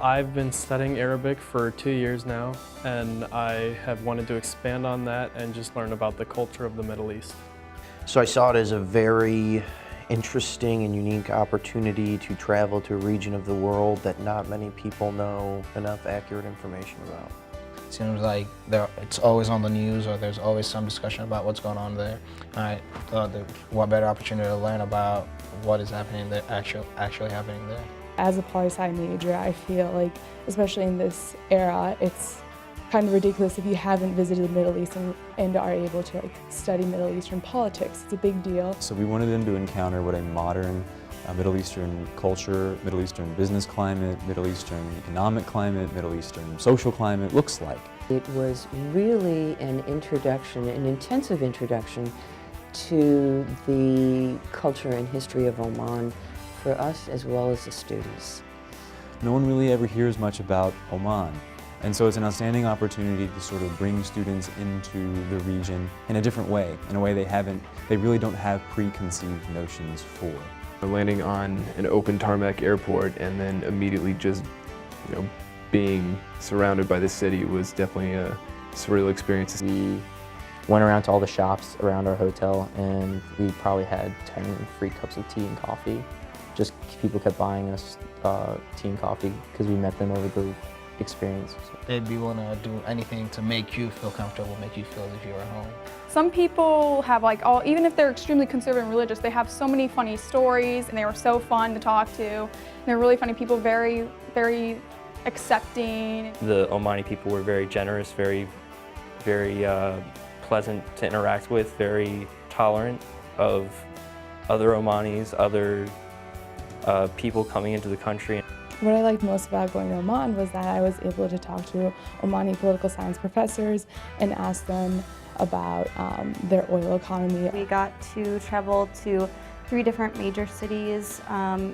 I've been studying Arabic for 2 years now, and I have wanted to expand on that and just learn about the culture of the Middle East. So I saw it as a very interesting and unique opportunity to travel to a region of the world that not many people know enough accurate information about. It seems like it's always on the news, or there's always some discussion about what's going on there. I thought that what better opportunity to learn about what is happening there, actually happening there. As a poli-sci major, I feel like, especially in this era, it's kind of ridiculous if you haven't visited the Middle East and are able to study Middle Eastern politics. It's a big deal. So we wanted them to encounter what a modern Middle Eastern culture, Middle Eastern business climate, Middle Eastern economic climate, Middle Eastern social climate looks like. It was really an introduction, an intensive introduction to the culture and history of Oman for us as well as the students. No one really ever hears much about Oman. And so it's an outstanding opportunity to sort of bring students into the region in a different way, in a way they really don't have preconceived notions for. Landing on an open tarmac airport and then immediately just, being surrounded by the city was definitely a surreal experience. We went around to all the shops around our hotel, and we probably had 10 free cups of tea and coffee. Just people kept buying us tea and coffee because we met them over the experience. They'd be willing to do anything to make you feel comfortable, make you feel as if you were at home. Some people have even if they're extremely conservative and religious, they have so many funny stories, and they were so fun to talk to. And they're really funny people, very, very accepting. The Omani people were very generous, very pleasant to interact with, very tolerant of other Omanis, other people coming into the country. What I liked most about going to Oman was that I was able to talk to Omani political science professors and ask them about their oil economy. We got to travel to 3 different major cities,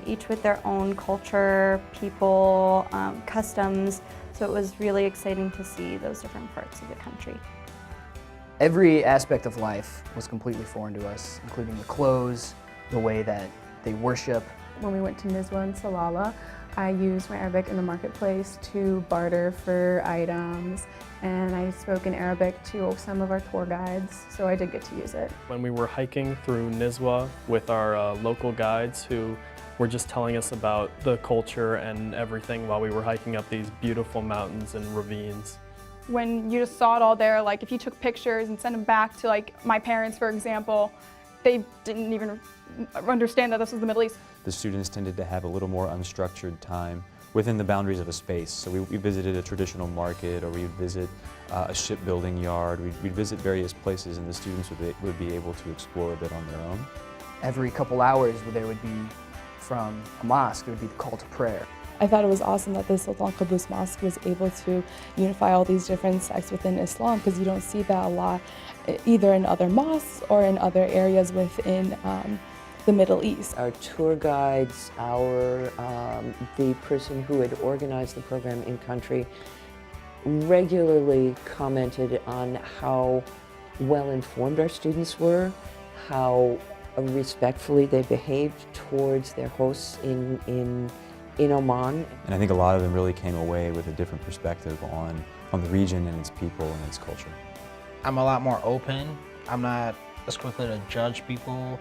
each with their own culture, people, customs, so it was really exciting to see those different parts of the country. Every aspect of life was completely foreign to us, including the clothes, the way that they worship. When we went to Nizwa and Salalah, I used my Arabic in the marketplace to barter for items, and I spoke in Arabic to some of our tour guides, so I did get to use it. When we were hiking through Nizwa with our local guides who were just telling us about the culture and everything while we were hiking up these beautiful mountains and ravines. When you just saw it all there, if you took pictures and sent them back to my parents, for example, they didn't even understand that this was the Middle East. The students tended to have a little more unstructured time within the boundaries of a space. So we visited a traditional market, or we'd visit a shipbuilding yard. We'd visit various places, and the students would be able to explore a bit on their own. Every couple hours there would be, from a mosque, it would be the call to prayer. I thought it was awesome that the Sultan Qaboos Mosque was able to unify all these different sects within Islam, because you don't see that a lot either in other mosques or in other areas within the Middle East. Our tour guides, the person who had organized the program in country regularly commented on how well informed our students were, how respectfully they behaved towards their hosts in Oman. And I think a lot of them really came away with a different perspective on the region and its people and its culture. I'm a lot more open. I'm not as quickly to judge people,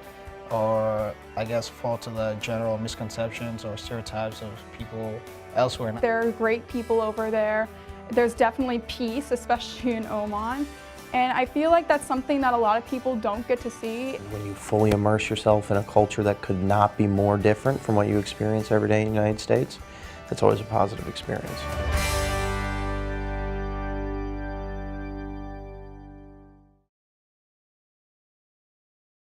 or I guess fall to the general misconceptions or stereotypes of people elsewhere. There are great people over there. There's definitely peace, especially in Oman. And I feel like that's something that a lot of people don't get to see. When you fully immerse yourself in a culture that could not be more different from what you experience every day in the United States, that's always a positive experience.